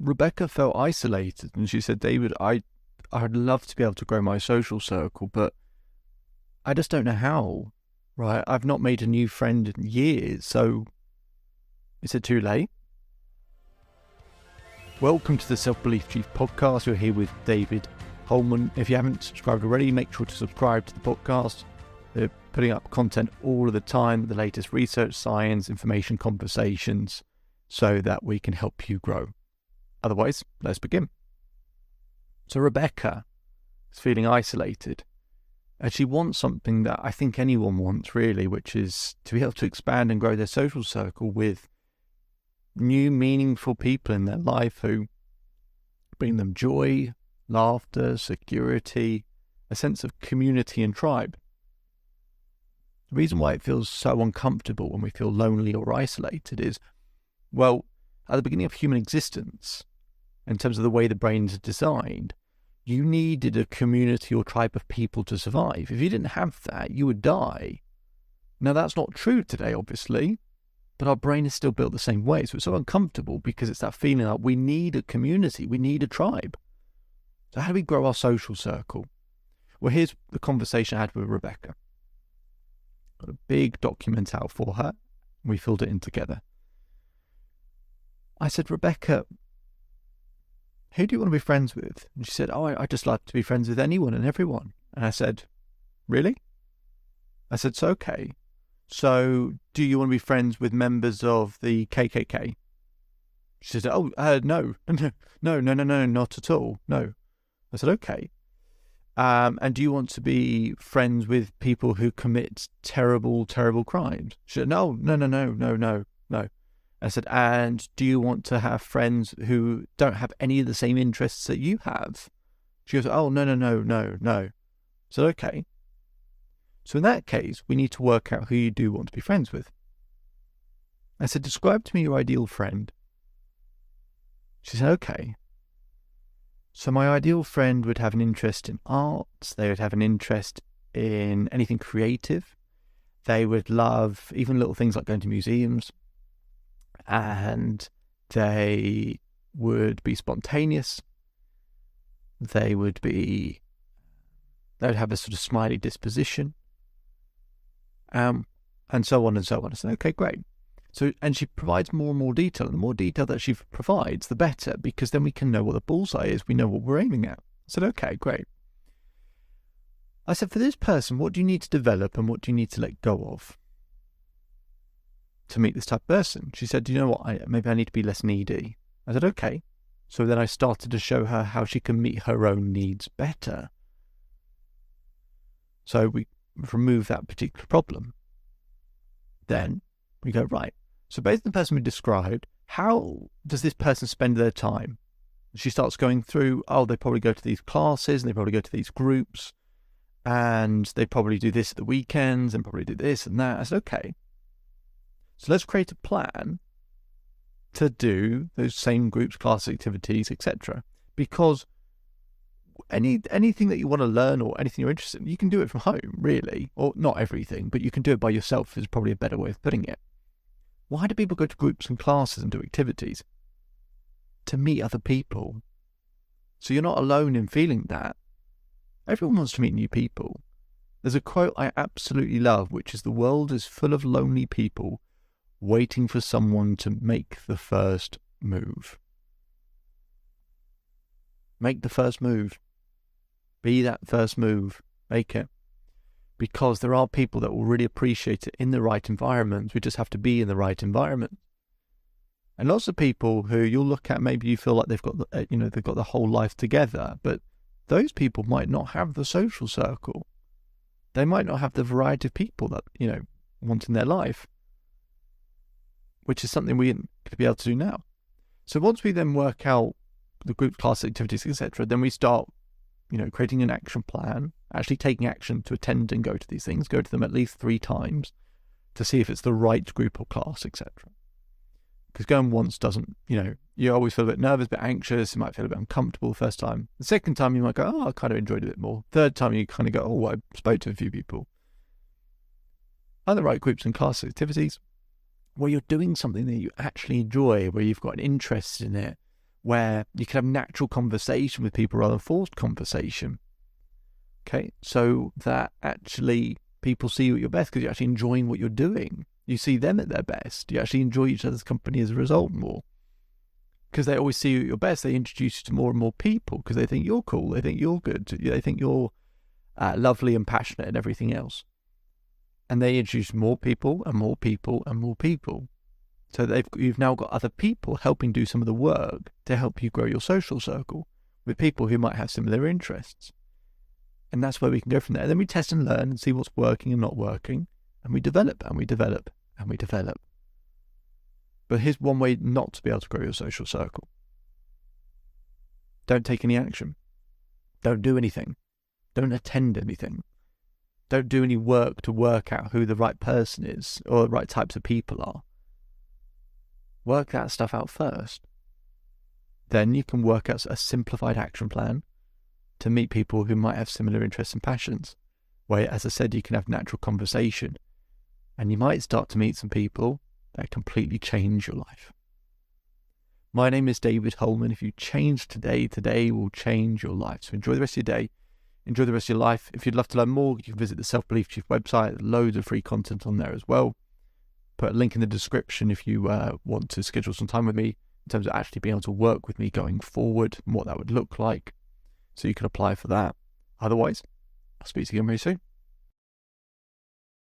Rebecca felt isolated, and she said, David, I'd love to be able to grow my social circle, but I just don't know how, right? I've not made a new friend in years, so is it too late? Welcome to the Self-Belief Chief podcast. We're here with David Holman. If you haven't subscribed already, make sure to subscribe to the podcast. They're putting up content all of the time, the latest research, science, information, conversations, so that we can help you grow. Otherwise, let's begin. So Rebecca is feeling isolated, and she wants something that I think anyone wants really, which is to be able to expand and grow their social circle with new, meaningful people in their life who bring them joy, laughter, security, a sense of community and tribe. The reason why it feels so uncomfortable when we feel lonely or isolated is, well, at the beginning of human existence, in terms of the way the brain is designed, you needed a community or tribe of people to survive. If you didn't have that, you would die. Now, that's not true today, obviously, but our brain is still built the same way. So it's so uncomfortable because it's that feeling like we need a community, we need a tribe. So how do we grow our social circle? Well, here's the conversation I had with Rebecca. Got a big document out for her. We filled it in together. I said, Rebecca, who do you want to be friends with? And she said, I just like to be friends with anyone and everyone. And I said, really? I said, it's okay. So do you want to be friends with members of the KKK? She said, no, not at all. No. I said, okay. And do you want to be friends with people who commit terrible, terrible crimes? She said, no. I said, and do you want to have friends who don't have any of the same interests that you have? She goes, oh, no. I said, okay. So in that case, we need to work out who you do want to be friends with. I said, describe to me your ideal friend. She said, okay. So my ideal friend would have an interest in arts. They would have an interest in anything creative. They would love even little things like going to museums. And they would be spontaneous. They would have a sort of smiley disposition. And so on and so on. I said, okay, great. So, and she provides more and more detail. And the more detail that she provides, the better, because then we can know what the bullseye is. We know what we're aiming at. I said, okay, great. I said, for this person, what do you need to develop and what do you need to let go of to meet this type of person? She said, do you know what? Maybe I need to be less needy. I said, okay. So then I started to show her how she can meet her own needs better. So we remove that particular problem. Then we go, right. So based on the person we described, how does this person spend their time? She starts going through, they probably go to these classes and they probably go to these groups and they probably do this at the weekends and probably do this and that. I said, okay. So let's create a plan to do those same groups, class activities, etc. Because anything that you want to learn or anything you're interested in, you can do it from home, really. Or not everything, but you can do it by yourself is probably a better way of putting it. Why do people go to groups and classes and do activities? To meet other people. So you're not alone in feeling that. Everyone wants to meet new people. There's a quote I absolutely love, which is, the world is full of lonely people waiting for someone to make the first move. Make the first move. Be that first move. Make it. Because there are people that will really appreciate it in the right environment. We just have to be in the right environment. And lots of people who you'll look at, maybe you feel like they've got the whole life together, but those people might not have the social circle. They might not have the variety of people that, want in their life, which is something we're going to be able to do now. So once we then work out the group class activities, etc., then we start, creating an action plan, actually taking action to attend and go to these things, go to them at least 3 times to see if it's the right group or class, etc. Because going once doesn't, you always feel a bit nervous, a bit anxious, you might feel a bit uncomfortable the first time. The second time you might go, I kind of enjoyed it a bit more. Third time you kind of go, I spoke to a few people. Find the right groups and class activities where you're doing something that you actually enjoy, where you've got an interest in it, where you can have natural conversation with people rather than forced conversation. Okay, so that actually people see you at your best because you're actually enjoying what you're doing. You see them at their best. You actually enjoy each other's company as a result more. Because they always see you at your best, they introduce you to more and more people because they think you're cool, they think you're good, they think you're lovely and passionate and everything else. And they introduce more people and more people and more people. So you've now got other people helping do some of the work to help you grow your social circle with people who might have similar interests. And that's where we can go from there. And then we test and learn and see what's working and not working. And we develop and we develop and we develop. But here's one way not to be able to grow your social circle. Don't take any action. Don't do anything. Don't attend anything. Don't do any work to work out who the right person is or the right types of people are. Work that stuff out first. Then you can work out a simplified action plan to meet people who might have similar interests and passions, where, as I said, you can have natural conversation. And you might start to meet some people that completely change your life. My name is David Holman. If you change today, today will change your life. So enjoy the rest of your day. Enjoy the rest of your life. If you'd love to learn more, you can visit the Self-Belief Chief website. There's loads of free content on there as well. Put a link in the description if you want to schedule some time with me in terms of actually being able to work with me going forward and what that would look like. So you can apply for that. Otherwise, I'll speak to you again very soon.